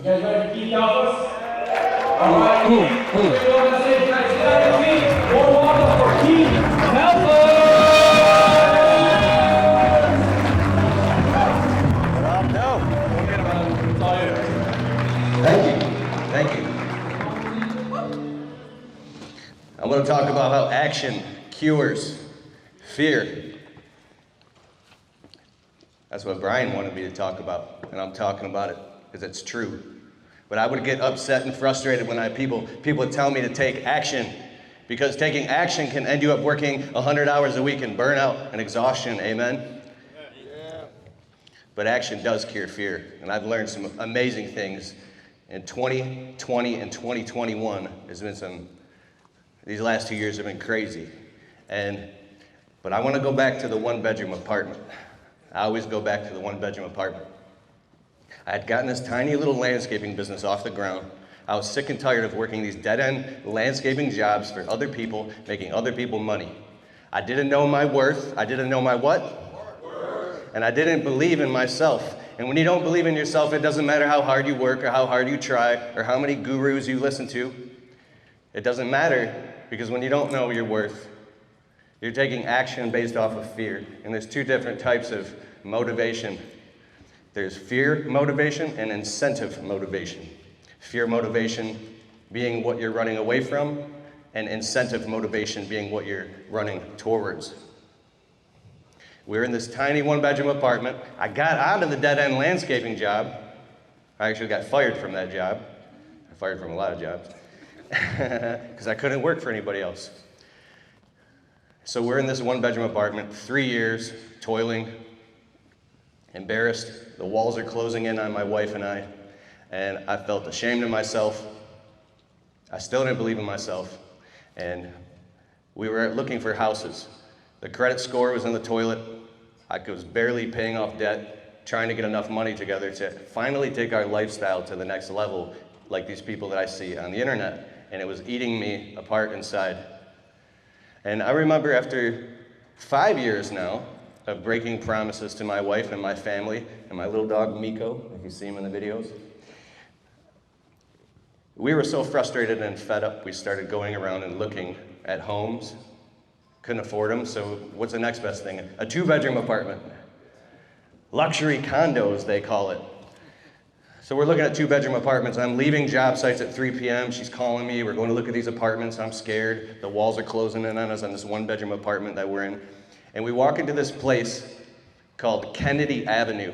You guys ready to keep Kalfas? All right. Let's go on the stage, guys. Get out of your feet. More welcome for Keith Kalfas. Thank you. I'm going to talk about how action cures fear. That's what Brian wanted me to talk about, and I'm talking about it because it's true. But I would get upset and frustrated when people would tell me to take action, because taking action can end you up working 100 hours a week in burnout and exhaustion. Amen? Yeah. But action does cure fear, and I've learned some amazing things. In 2020 and 2021, these last 2 years have been crazy. But I want to go back to the one-bedroom apartment. I always go back to the one-bedroom apartment. I had gotten this tiny little landscaping business off the ground. I was sick and tired of working these dead-end landscaping jobs for other people, making other people money. I didn't know my worth. I didn't know my what? Worth. And I didn't believe in myself. And when you don't believe in yourself, it doesn't matter how hard you work or how hard you try or how many gurus you listen to. It doesn't matter, because when you don't know your worth, you're taking action based off of fear. And there's two different types of motivation. There's fear motivation and incentive motivation. Fear motivation being what you're running away from, and incentive motivation being what you're running towards. We're in this tiny one-bedroom apartment. I got out of the dead-end landscaping job. I actually got fired from that job. I fired from a lot of jobs because I couldn't work for anybody else. So we're in this one-bedroom apartment, 3 years, toiling, embarrassed. The walls are closing in on my wife and I felt ashamed of myself. I still didn't believe in myself, and we were looking for houses. The credit score was in the toilet. I was barely paying off debt, trying to get enough money together to finally take our lifestyle to the next level, like these people that I see on the internet, and it was eating me apart inside. And I remember after 5 years now of breaking promises to my wife and my family and my little dog Miko, if you see him in the videos, we were so frustrated and fed up, we started going around and looking at homes. Couldn't afford them, so what's the next best thing? A 2-bedroom apartment. Luxury condos, they call it. So we're looking at 2-bedroom apartments. I'm leaving job sites at 3 p.m. She's calling me. We're going to look at these apartments. I'm scared. The walls are closing in on us on this 1-bedroom apartment that we're in. And we walk into this place called Kennedy Avenue.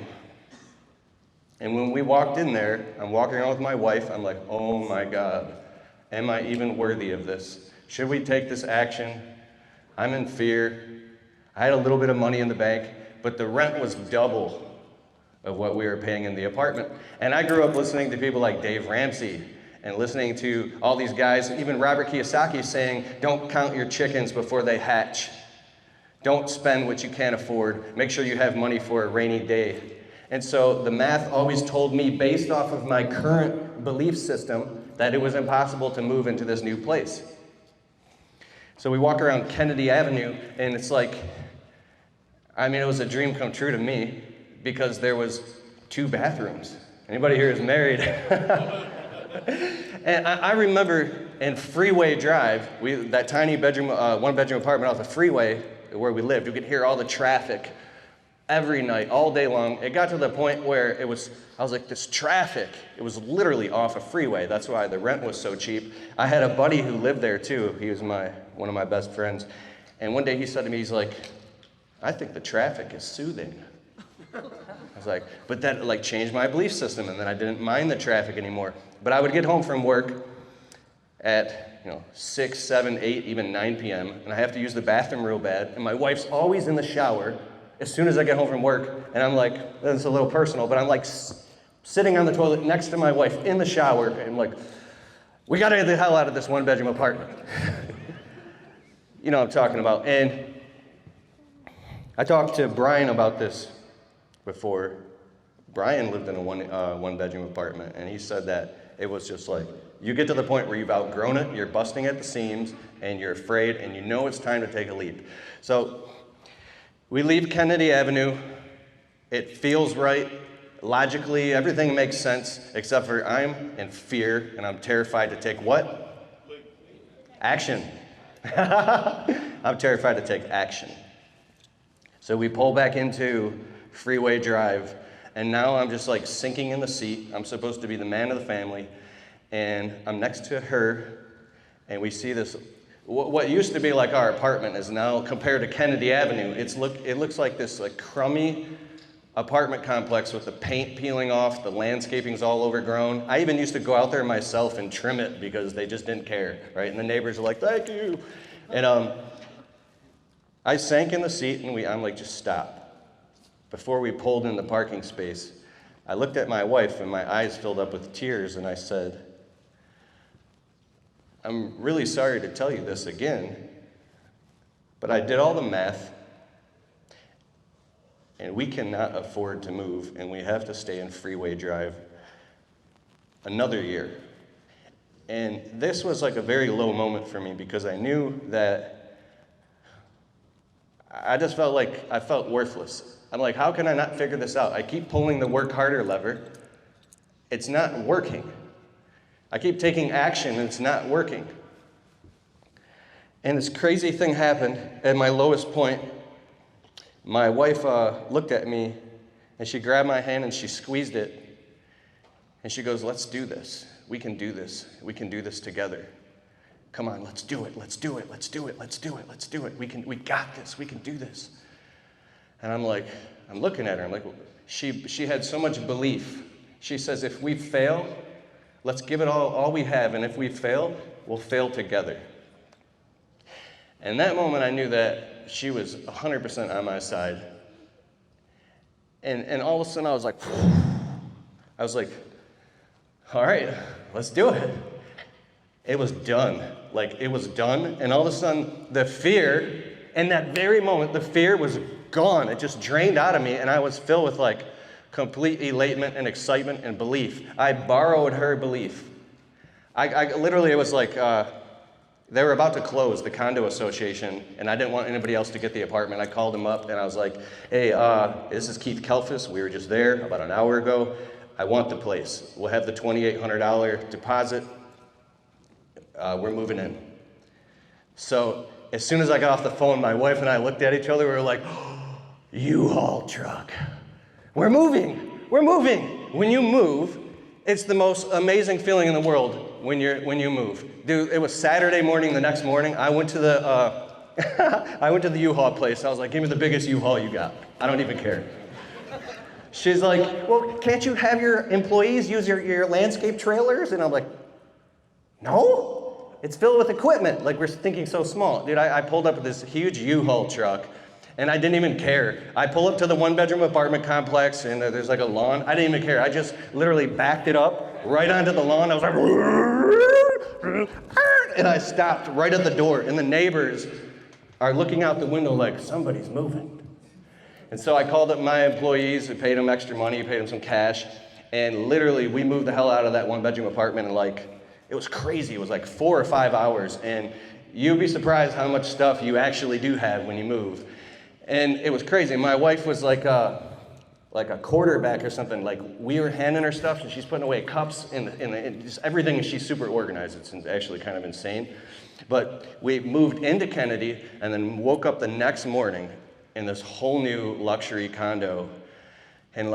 And when we walked in there, I'm walking around with my wife. I'm like, oh my God, am I even worthy of this? Should we take this action? I'm in fear. I had a little bit of money in the bank, but the rent was double of what we were paying in the apartment. And I grew up listening to people like Dave Ramsey and listening to all these guys, even Robert Kiyosaki saying, don't count your chickens before they hatch. Don't spend what you can't afford. Make sure you have money for a rainy day. And so the math always told me, based off of my current belief system, that it was impossible to move into this new place. So we walk around Kennedy Avenue, and it's like, it was a dream come true to me, because there was 2 bathrooms. Anybody here is married? And I remember in Freeway Drive, that tiny bedroom, 1-bedroom apartment off the freeway where we lived, you could hear all the traffic every night, all day long. It got to the point where I was like, this traffic, it was literally off a freeway. That's why the rent was so cheap. I had a buddy who lived there too. He was one of my best friends. And one day he said to me, he's like, I think the traffic is soothing. I was like, but that changed my belief system, and then I didn't mind the traffic anymore. But I would get home from work at 6, 7, 8, even 9 p.m., and I have to use the bathroom real bad, and my wife's always in the shower as soon as I get home from work, and I'm like, it's a little personal, but I'm like sitting on the toilet next to my wife in the shower, and like, we gotta get the hell out of this 1-bedroom apartment. You know what I'm talking about. And I talked to Brian about this before. Brian lived in a one-bedroom apartment, and he said that it was just like, you get to the point where you've outgrown it, you're busting at the seams, and you're afraid, and you know it's time to take a leap. So we leave Kennedy Avenue. It feels right. logically, everything makes sense, except for I'm in fear and I'm terrified to take what? Action. I'm terrified to take action. So we pull back into freeway drive, and now I'm just like sinking in the seat. I'm supposed to be the man of the family, and I'm next to her, and we see this, what used to be like our apartment is now, compared to Kennedy Avenue, it looks like this like crummy apartment complex with the paint peeling off, the landscaping's all overgrown. I even used to go out there myself and trim it because they just didn't care, right? And the neighbors are like, thank you. And I sank in the seat, and I'm like, just stop. Before we pulled in the parking space, I looked at my wife, and my eyes filled up with tears, and I said, I'm really sorry to tell you this again, but I did all the math, and we cannot afford to move, and we have to stay in freeway drive another year. And this was like a very low moment for me because I knew that I just felt like I felt worthless. I'm like, how can I not figure this out? I keep pulling the work harder lever. It's not working. I keep taking action and it's not working. And this crazy thing happened at my lowest point. My wife looked at me and she grabbed my hand and she squeezed it. And she goes, let's do this. We can do this. We can do this together. Come on, let's do it. Let's do it. Let's do it. Let's do it. Let's do it. We got this. We can do this. And I'm like, I'm looking at her. I'm like, she had so much belief. She says, if we fail, let's give it all we have. And if we fail, we'll fail together. And that moment, I knew that she was 100% on my side. And all of a sudden, I was like, all right, let's do it. It was done. Like, it was done. And all of a sudden, the fear, in that very moment, the fear was gone. It just drained out of me, and I was filled with, like, complete elatement and excitement and belief. I borrowed her belief. I literally, it was like, they were about to close, the condo association, and I didn't want anybody else to get the apartment. I called them up, and I was like, hey, this is Keith Kalfas. We were just there about an hour ago. I want the place. We'll have the $2,800 deposit. We're moving in. So as soon as I got off the phone, my wife and I looked at each other. We were like, U-Haul truck. We're moving. We're moving. When you move, it's the most amazing feeling in the world when you move. Dude, it was Saturday morning. The next morning, I went to the U-Haul place. I was like, give me the biggest U-Haul you got. I don't even care. She's like, well, can't you have your employees use your landscape trailers? And I'm like, no, it's filled with equipment. Like, we're thinking so small. Dude, I pulled up with this huge U-Haul truck, and I didn't even care. I pull up to the one-bedroom apartment complex, and there's like a lawn. I didn't even care. I just literally backed it up right onto the lawn. I was like, and I stopped right at the door, and the neighbors are looking out the window like, somebody's moving. And so I called up my employees, and paid them extra money, paid them some cash, and literally we moved the hell out of that one-bedroom apartment in it was crazy. It was like 4 or 5 hours, and you'd be surprised how much stuff you actually do have when you move. And it was crazy. My wife was like a quarterback or something. Like, we were handing her stuff, and she's putting away cups and just everything, and she's super organized. It's actually kind of insane. But we moved into Kennedy and then woke up the next morning in this whole new luxury condo. And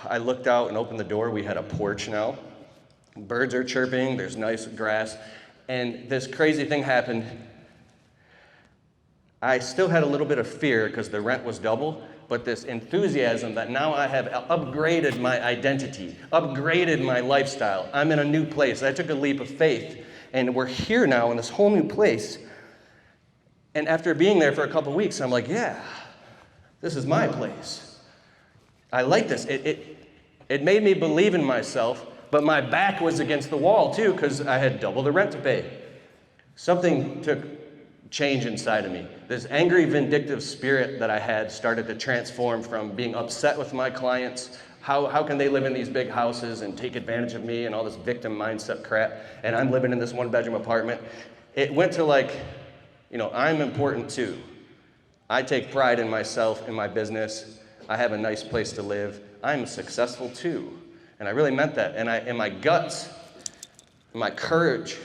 I looked out and opened the door. We had a porch now. Birds are chirping, there's nice grass, and this crazy thing happened. I still had a little bit of fear because the rent was double, but this enthusiasm that now I have upgraded my identity, upgraded my lifestyle. I'm in a new place. I took a leap of faith, and we're here now in this whole new place. And after being there for a couple weeks, I'm like, yeah, this is my place. I like this. It made me believe in myself. But my back was against the wall, too, because I had double the rent to pay. Something took change inside of me. This angry, vindictive spirit that I had started to transform from being upset with my clients. How can they live in these big houses and take advantage of me and all this victim mindset crap, and I'm living in this one-bedroom apartment. It went to I'm important, too. I take pride in myself, in my business. I have a nice place to live. I'm successful too. And I really meant that. And in my guts, my courage,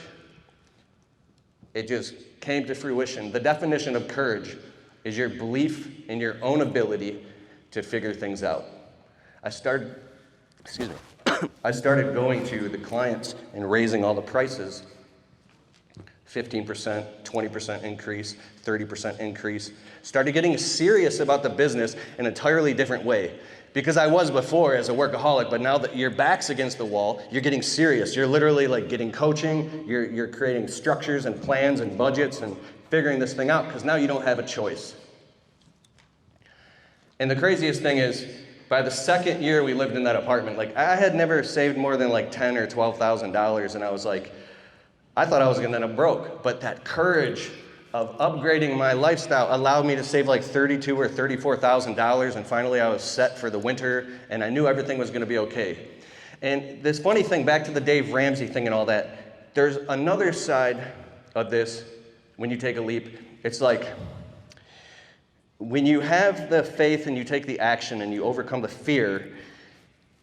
it just came to fruition. The definition of courage is your belief in your own ability to figure things out. I started going to the clients and raising all the prices, 15%, 20% increase, 30% increase. Started getting serious about the business in an entirely different way. Because I was before as a workaholic, but now that your back's against the wall, you're getting serious. You're literally like getting coaching, you're creating structures and plans and budgets and figuring this thing out, because now you don't have a choice. And the craziest thing is, by the second year we lived in that apartment, like I had never saved more than like $10,000 or $12,000, and I was like, I thought I was gonna end up broke, but that courage of upgrading my lifestyle allowed me to save like $32,000 or $34,000, and finally I was set for the winter, and I knew everything was gonna be okay. And this funny thing, back to the Dave Ramsey thing and all that, there's another side of this when you take a leap. It's like, when you have the faith and you take the action and you overcome the fear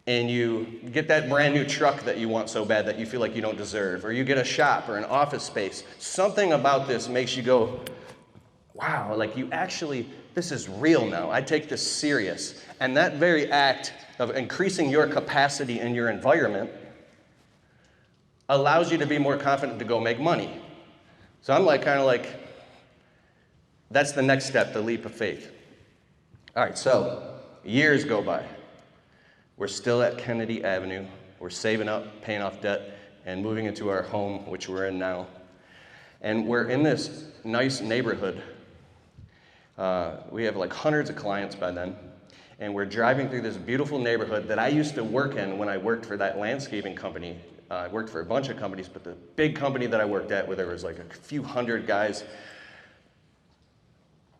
and you get that brand new truck that you want so bad that you feel like you don't deserve, or you get a shop or an office space, something about this makes you go, wow, like you actually, this is real now. I take this serious. And that very act of increasing your capacity in your environment allows you to be more confident to go make money. So I'm like, kind of like, that's the next step, the leap of faith. All right, so years go by. We're still at Kennedy Avenue. We're saving up, paying off debt, and moving into our home, which we're in now. And we're in this nice neighborhood. We have like hundreds of clients by then. And we're driving through this beautiful neighborhood that I used to work in when I worked for that landscaping company. I worked for a bunch of companies, but the big company that I worked at, where there was like a few hundred guys,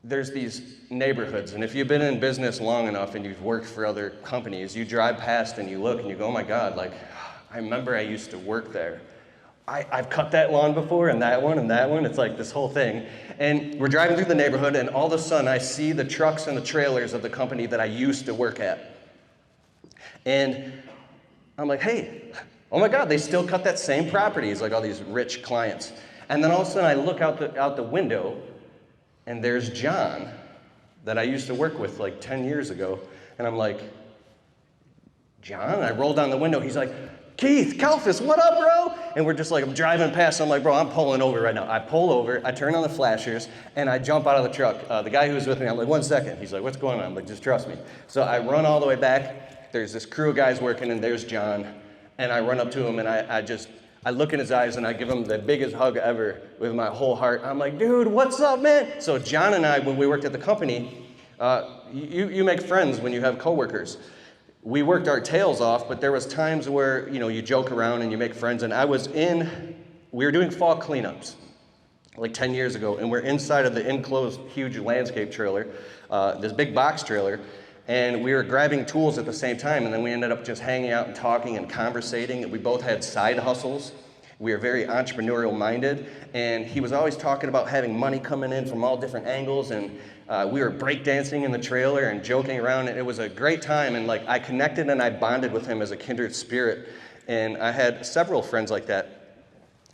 there's these neighborhoods, and if you've been in business long enough and you've worked for other companies, you drive past and you look and you go, oh my God, like, I remember I used to work there. I've cut that lawn before, and that one, and that one. It's like this whole thing. And we're driving through the neighborhood, and all of a sudden I see the trucks and the trailers of the company that I used to work at. And I'm like, hey, oh my God, they still cut that same property. It's like all these rich clients. And then all of a sudden I look out the window, and there's John that I used to work with like 10 years ago. And I'm like, John? I roll down the window. He's like, Keith, Kalfas, what up, bro? And we're just like, I'm driving past. I'm like, bro, I'm pulling over right now. I pull over, I turn on the flashers, and I jump out of the truck. The guy who was with me, I'm like, 1 second. He's like, what's going on? I'm like, just trust me. So I run all the way back. There's this crew of guys working, and there's John. And I run up to him, and I look in his eyes, and I give him the biggest hug ever with my whole heart. I'm like, dude, what's up, man? So John and I, when we worked at the company, you make friends when you have coworkers. We worked our tails off, but there was times where, you joke around and you make friends. And we were doing fall cleanups like 10 years ago, and we're inside of the enclosed huge landscape trailer, this big box trailer. And we were grabbing tools at the same time, and then we ended up just hanging out and talking and conversating. We both had side hustles. We were very entrepreneurial minded, and he was always talking about having money coming in from all different angles, and we were breakdancing in the trailer and joking around, and it was a great time, and I connected and I bonded with him as a kindred spirit. And I had several friends like that,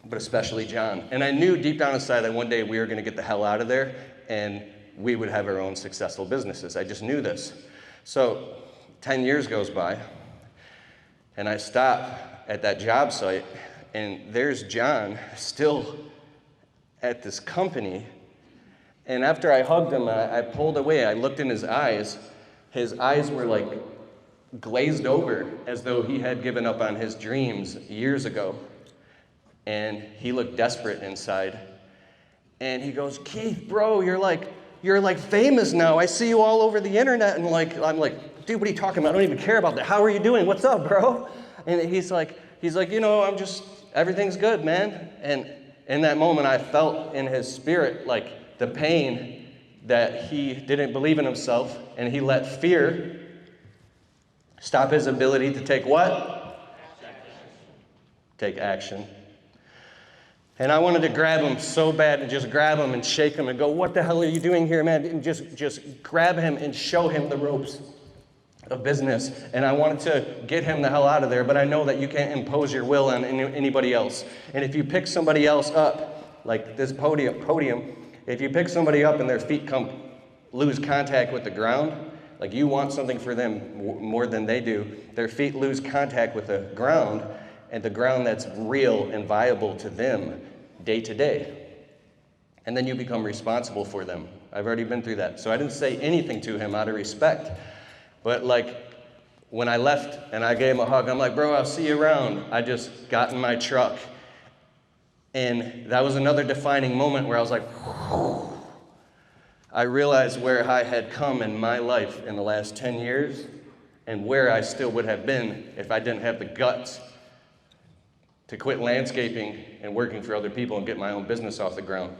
but especially John. And I knew deep down inside that one day we were gonna get the hell out of there, and we would have our own successful businesses. I just knew this. So 10 years goes by, and I stop at that job site, and there's John still at this company. And after I hugged him, I pulled away. I looked in his eyes. His eyes were like glazed over, as though he had given up on his dreams years ago. And he looked desperate inside. And he goes, Keith, bro, you're like famous now. I see you all over the internet. And I'm like, dude, what are you talking about? I don't even care about that. How are you doing? What's up, bro? And he's like, everything's good, man. And in that moment, I felt in his spirit, the pain that he didn't believe in himself, and he let fear stop his ability to take what? Take action. And I wanted to grab him so bad, and just grab him and shake him and go, what the hell are you doing here, man? And just grab him and show him the ropes. of business, and I wanted to get him the hell out of there, but I know that you can't impose your will on anybody else. And if you pick somebody else up, like this podium, if you pick somebody up and their feet lose contact with the ground, like you want something for them more than they do, their feet lose contact with the ground, and the ground that's real and viable to them day to day. And then you become responsible for them. I've already been through that. So I didn't say anything to him out of respect. But like, when I left and I gave him a hug, I'm like, bro, I'll see you around. I just got in my truck. And that was another defining moment where I was like, whew. I realized where I had come in my life in the last 10 years and where I still would have been if I didn't have the guts to quit landscaping and working for other people and get my own business off the ground.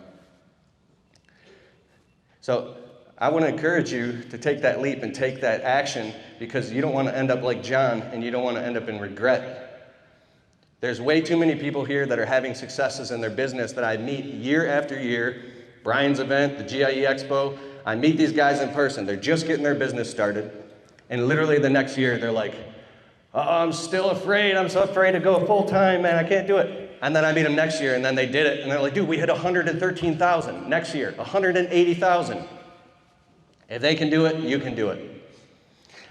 So I want to encourage you to take that leap and take that action, because you don't want to end up like John, and you don't want to end up in regret. There's way too many people here that are having successes in their business that I meet year after year. Brian's event, the GIE Expo, I meet these guys in person. They're just getting their business started. And literally the next year, they're like, oh, I'm still afraid. I'm so afraid to go full time, man. I can't do it. And then I meet them next year, and then they did it. And they're like, dude, we hit 113,000. Next year, 180,000. If they can do it, you can do it.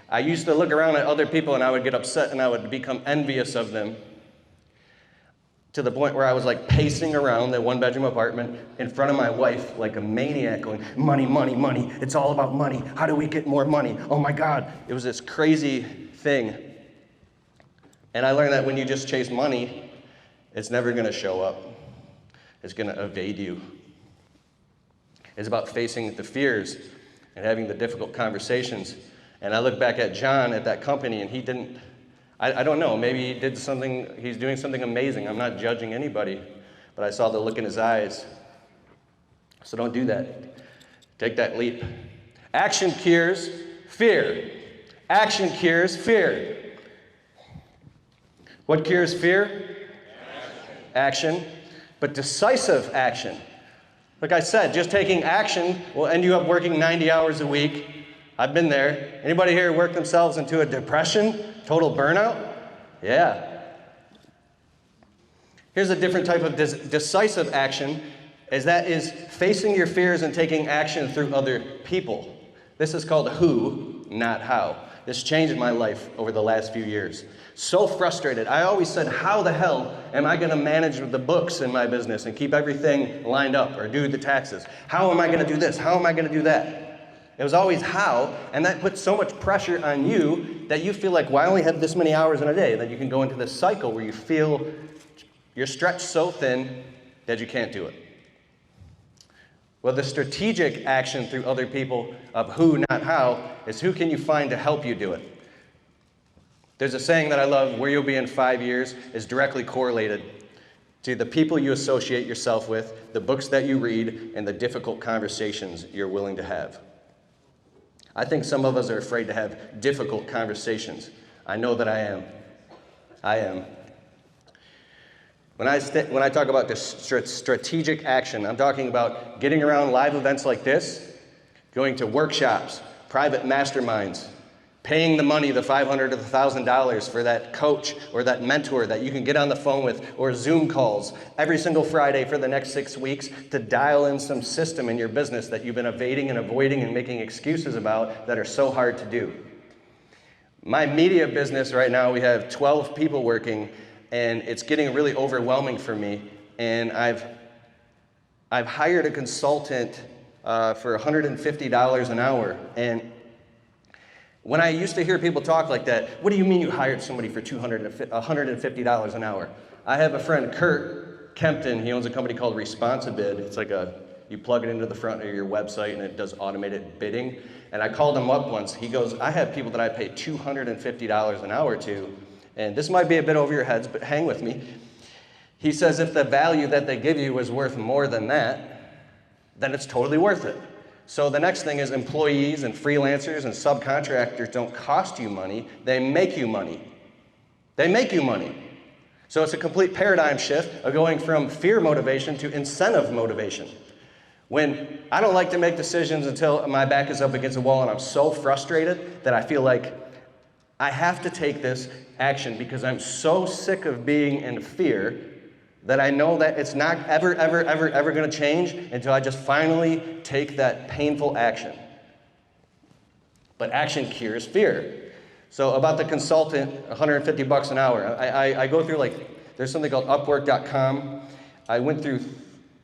I used to look around at other people, and I would get upset, and I would become envious of them, to the point where I was like pacing around the one-bedroom apartment in front of my wife like a maniac, going, money, money, money. It's all about money. How do we get more money? Oh my God. It was this crazy thing. And I learned that when you just chase money, it's never going to show up. It's going to evade you. It's about facing the fears and having the difficult conversations. And I look back at John at that company, and he didn't, I don't know, maybe he did something, he's doing something amazing. I'm not judging anybody, but I saw the look in his eyes. So don't do that. Take that leap. Action cures fear. Action cures fear. What cures fear? Action. But decisive action. Like I said, just taking action will end you up working 90 hours a week. I've been there. Anybody here work themselves into a depression? Total burnout? Yeah. Here's a different type of decisive action, that is facing your fears and taking action through other people. This is called who, not how. This changed my life over the last few years. So frustrated. I always said, how the hell am I going to manage the books in my business and keep everything lined up or do the taxes? How am I going to do this? How am I going to do that? It was always how, and that puts so much pressure on you that you feel like, well, I only have this many hours in a day. Then you can go into this cycle where you feel you're stretched so thin that you can't do it. Well, the strategic action through other people of who, not how, is who can you find to help you do it? There's a saying that I love, where you'll be in 5 years is directly correlated to the people you associate yourself with, the books that you read, and the difficult conversations you're willing to have. I think some of us are afraid to have difficult conversations. I know that I am. I am. When I talk about this strategic action, I'm talking about getting around live events like this, going to workshops, private masterminds, paying the money, the $500 to the $1,000 for that coach or that mentor that you can get on the phone with, or Zoom calls every single Friday for the next 6 weeks to dial in some system in your business that you've been evading and avoiding and making excuses about that are so hard to do. My media business right now, we have 12 people working, and it's getting really overwhelming for me. And I've hired a consultant for $150 an hour. And when I used to hear people talk like that, what do you mean you hired somebody for $150 an hour? I have a friend, Kurt Kempton. He owns a company called Responsibid. It's like you plug it into the front of your website and it does automated bidding. And I called him up once. He goes, I have people that I pay $250 an hour to, and this might be a bit over your heads, but hang with me. He says if the value that they give you is worth more than that, then it's totally worth it. So the next thing is employees and freelancers and subcontractors don't cost you money, they make you money. They make you money. So it's a complete paradigm shift of going from fear motivation to incentive motivation. When I don't like to make decisions until my back is up against the wall and I'm so frustrated that I feel like I have to take this action because I'm so sick of being in fear that I know that it's not ever going to change until I just finally take that painful action. But action cures fear. So about the consultant, $150 an hour. I go through there's something called Upwork.com. I went through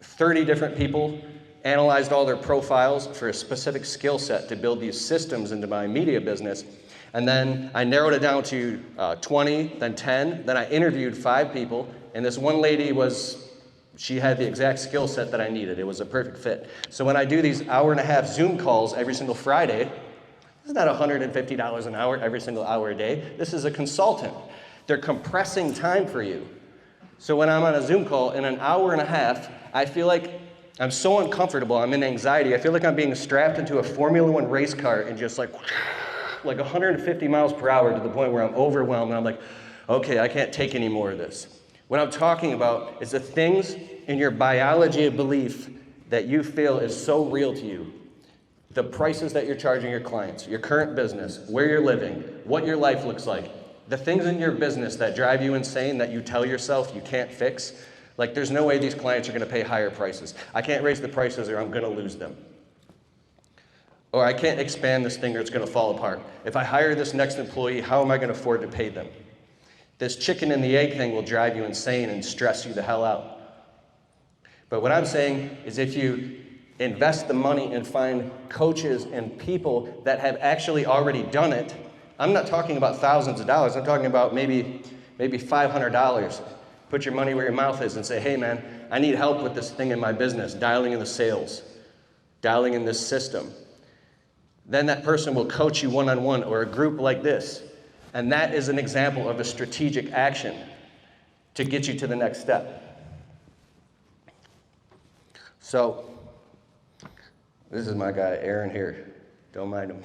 30 different people, analyzed all their profiles for a specific skill set to build these systems into my media business. And then I narrowed it down to 20, then 10. Then I interviewed 5 people. And this one lady she had the exact skill set that I needed. It was a perfect fit. So when I do these hour-and-a-half Zoom calls every single Friday, this is not $150 an hour every single hour a day. This is a consultant. They're compressing time for you. So when I'm on a Zoom call in an hour and a half, I feel like I'm so uncomfortable. I'm in anxiety. I feel like I'm being strapped into a Formula One race car and just like 150 miles per hour to the point where I'm overwhelmed and I'm like, okay, I can't take any more of this. What I'm talking about is the things in your biology of belief that you feel is so real to you. The prices that you're charging your clients, your current business, where you're living, what your life looks like, the things in your business that drive you insane that you tell yourself you can't fix. Like, there's no way these clients are going to pay higher prices. I can't raise the prices or I'm going to lose them. Or I can't expand this thing or it's going to fall apart. If I hire this next employee, how am I going to afford to pay them? This chicken and the egg thing will drive you insane and stress you the hell out. But what I'm saying is if you invest the money and find coaches and people that have actually already done it, I'm not talking about thousands of dollars. I'm talking about maybe $500. Put your money where your mouth is and say, hey man, I need help with this thing in my business, dialing in the sales, dialing in this system. Then that person will coach you one-on-one or a group like this. And that is an example of a strategic action to get you to the next step. So, this is my guy, Aaron here. Don't mind him.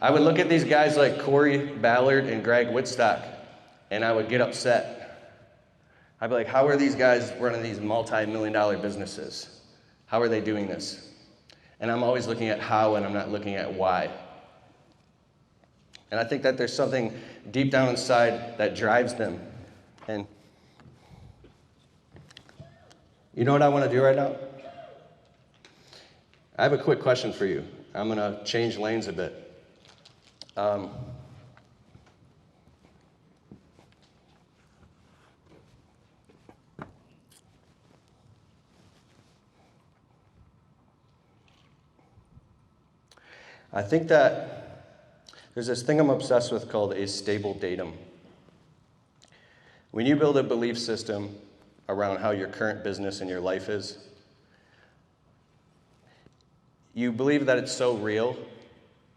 I would look at these guys like Corey Ballard and Greg Whitstock, and I would get upset. I'd be like, how are these guys running these multi-million-dollar businesses? How are they doing this? And I'm always looking at how, and I'm not looking at why. And I think that there's something deep down inside that drives them. And you know what I want to do right now? I have a quick question for you. I'm going to change lanes a bit. I think that there's this thing I'm obsessed with called a stable datum. When you build a belief system around how your current business and your life is, you believe that it's so real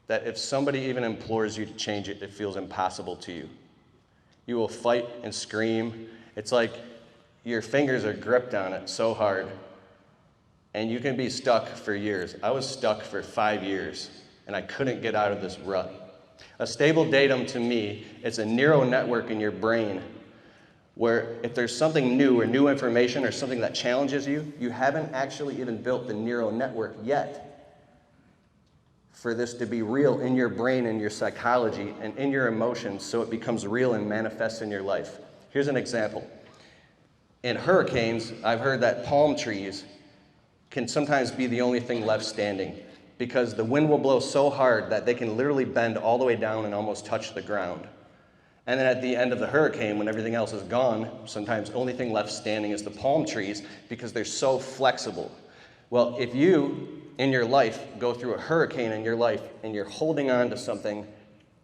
that if somebody even implores you to change it, it feels impossible to you. You will fight and scream. It's like your fingers are gripped on it so hard, and you can be stuck for years. I was stuck for 5 years, and I couldn't get out of this rut. A stable datum to me is a neural network in your brain where if there's something new or new information or something that challenges you, you haven't actually even built the neural network yet for this to be real in your brain and your psychology and in your emotions so it becomes real and manifests in your life. Here's an example. In hurricanes, I've heard that palm trees can sometimes be the only thing left standing because the wind will blow so hard that they can literally bend all the way down and almost touch the ground. And then at the end of the hurricane, when everything else is gone, sometimes the only thing left standing is the palm trees because they're so flexible. Well, if you, in your life, go through a hurricane in your life and you're holding on to something,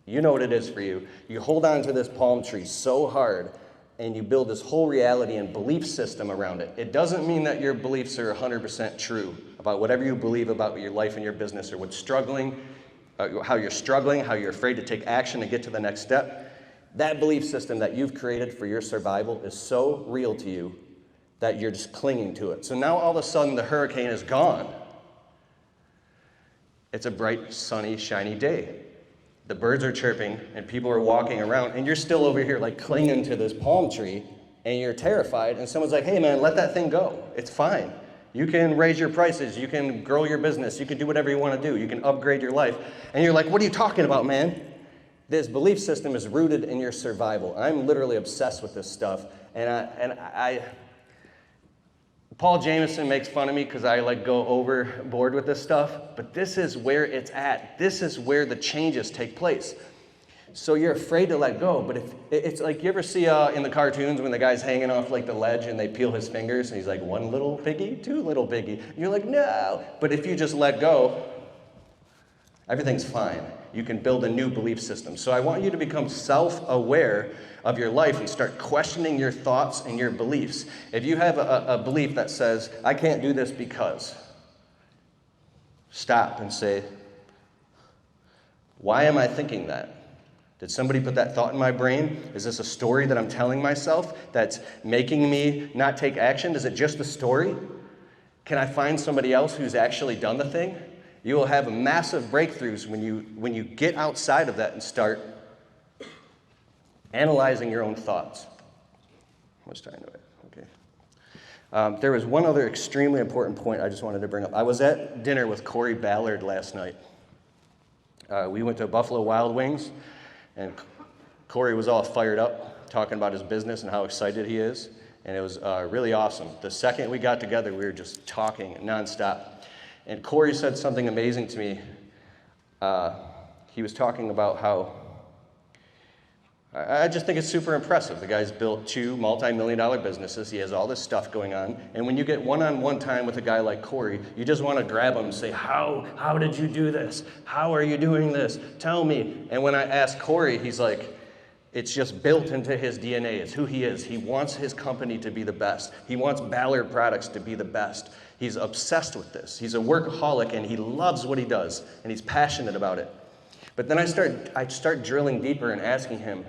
you know what it is for you. You hold on to this palm tree so hard and you build this whole reality and belief system around it. It doesn't mean that your beliefs are 100% true about whatever you believe about your life and your business or what's struggling, how you're struggling, how you're afraid to take action and get to the next step. That belief system that you've created for your survival is so real to you that you're just clinging to it. So now all of a sudden the hurricane is gone. It's a bright, sunny, shiny day. The birds are chirping and people are walking around and you're still over here like clinging to this palm tree and you're terrified and someone's like, hey man, let that thing go. It's fine. You can raise your prices, you can grow your business, you can do whatever you want to do, you can upgrade your life. And you're like, what are you talking about, man? This belief system is rooted in your survival. I'm literally obsessed with this stuff. Paul Jameson makes fun of me because I go overboard with this stuff, but this is where it's at. This is where the changes take place. So you're afraid to let go, but if it's like, you ever see in the cartoons when the guy's hanging off the ledge and they peel his fingers and he's like, 1 little piggy, 2 little piggy. And you're like, no. But if you just let go, everything's fine. You can build a new belief system. So I want you to become self-aware of your life and start questioning your thoughts and your beliefs. If you have a belief that says, I can't do this because, stop and say, why am I thinking that? Did somebody put that thought in my brain? Is this a story that I'm telling myself that's making me not take action? Is it just a story? Can I find somebody else who's actually done the thing? You will have massive breakthroughs when you get outside of that and start analyzing your own thoughts. How much time do I have? Okay. There was one other extremely important point I just wanted to bring up. I was at dinner with Corey Ballard last night. We went to Buffalo Wild Wings, and Corey was all fired up, talking about his business and how excited he is, and it was really awesome. The second we got together, we were just talking nonstop. And Corey said something amazing to me. He was talking about how, I just think it's super impressive. The guy's built 2 multi-million-dollar businesses. He has all this stuff going on. And when you get one-on-one time with a guy like Corey, you just want to grab him and say, how did you do this? How are you doing this? Tell me. And when I asked Corey, he's like, it's just built into his DNA. It's who he is. He wants his company to be the best. He wants Ballard products to be the best. He's obsessed with this. He's a workaholic, and he loves what he does, and he's passionate about it. But then I start drilling deeper and asking him,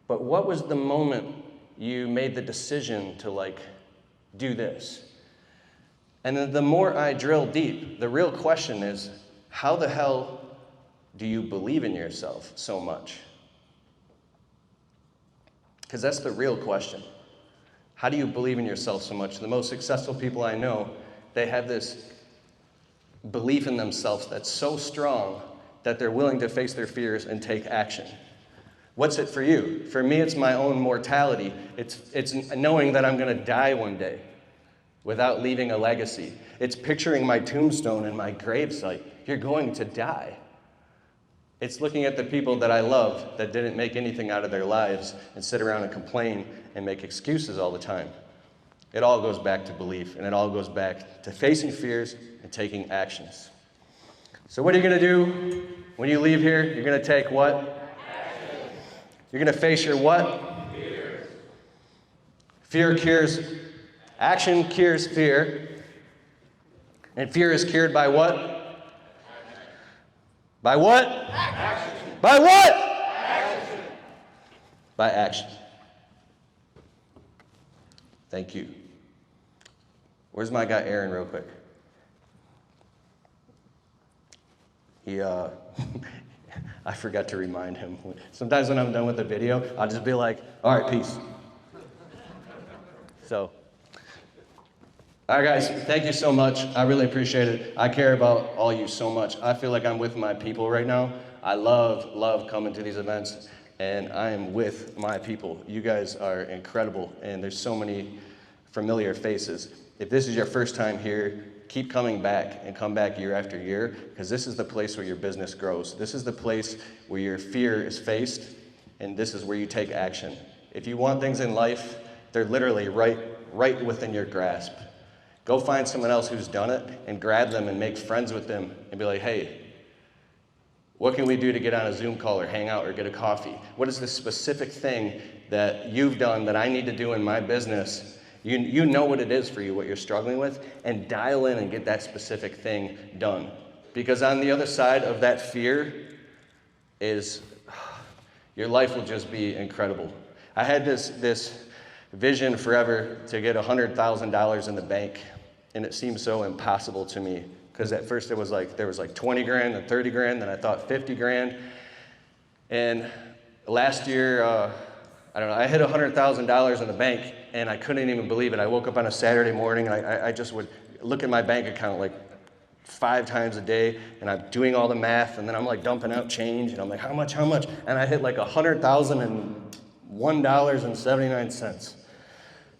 but what was the moment you made the decision to do this? And then the more I drill deep, the real question is, how the hell do you believe in yourself so much? Because that's the real question. How do you believe in yourself so much? The most successful people I know, they have this belief in themselves that's so strong that they're willing to face their fears and take action. What's it for you? For me, it's my own mortality. It's knowing that I'm going to die one day without leaving a legacy. It's picturing my tombstone and my gravesite. You're going to die. It's looking at the people that I love that didn't make anything out of their lives and sit around and complain and make excuses all the time. It all goes back to belief, and it all goes back to facing fears and taking actions. So what are you going to do when you leave here? You're going to take what? Action. You're going to face your what? Fear. Fear cures, action cures fear. And fear is cured by what? By what? Action. By what? Action. By action. Thank you. Where's my guy Aaron real quick? He, I forgot to remind him. Sometimes when I'm done with the video, I'll just be like, all right, peace. So, all right, guys, thank you so much. I really appreciate it. I care about all you so much. I feel like I'm with my people right now. I love coming to these events, and I am with my people. You guys are incredible, and there's so many familiar faces. If this is your first time here, keep coming back and come back year after year, because this is the place where your business grows. This is the place where your fear is faced, and this is where you take action. If you want things in life, they're literally right within your grasp. Go find someone else who's done it and grab them and make friends with them and be like, hey, what can we do to get on a Zoom call or hang out or get a coffee? What is the specific thing that you've done that I need to do in my business? You know what it is for you, what you're struggling with, and dial in and get that specific thing done. Because on the other side of that fear is your life will just be incredible. I had this vision forever to get $100,000 in the bank, and it seemed so impossible to me. Because at first it was there was 20 grand and 30 grand, then I thought 50 grand. And last year, I hit $100,000 in the bank, and I couldn't even believe it. I woke up on a Saturday morning, and I just would look at my bank account like 5 times a day, and I'm doing all the math, and then I'm like dumping out change, and I'm like, how much? And I hit like $100,001.79.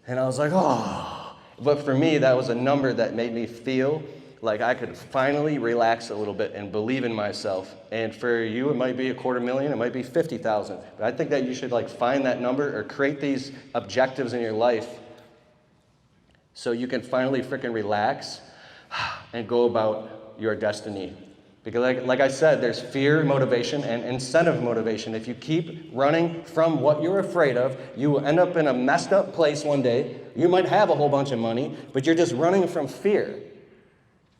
And I was like, oh. But for me, that was a number that made me feel like I could finally relax a little bit and believe in myself. And for you, it might be $250,000, it might be 50,000. But I think that you should like find that number or create these objectives in your life so you can finally freaking relax and go about your destiny. Because like I said, there's fear motivation and incentive motivation. If you keep running from what you're afraid of, you will end up in a messed up place one day. You might have a whole bunch of money, but you're just running from fear.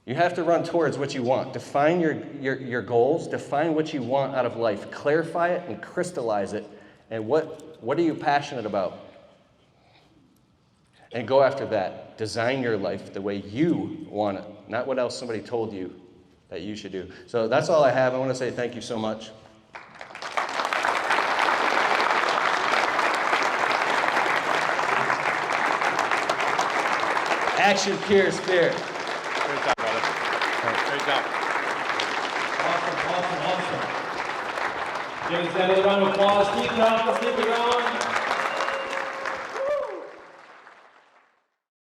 You have to run towards what you want. Define your goals. Define what you want out of life. Clarify it and crystallize it. And what are you passionate about? And go after that. Design your life the way you want it, not what else somebody told you that you should do. So that's all I have. I want to say thank you so much. Action cures fear. Great job, brother. Great job. Awesome. Give us another round of applause. Keep it going.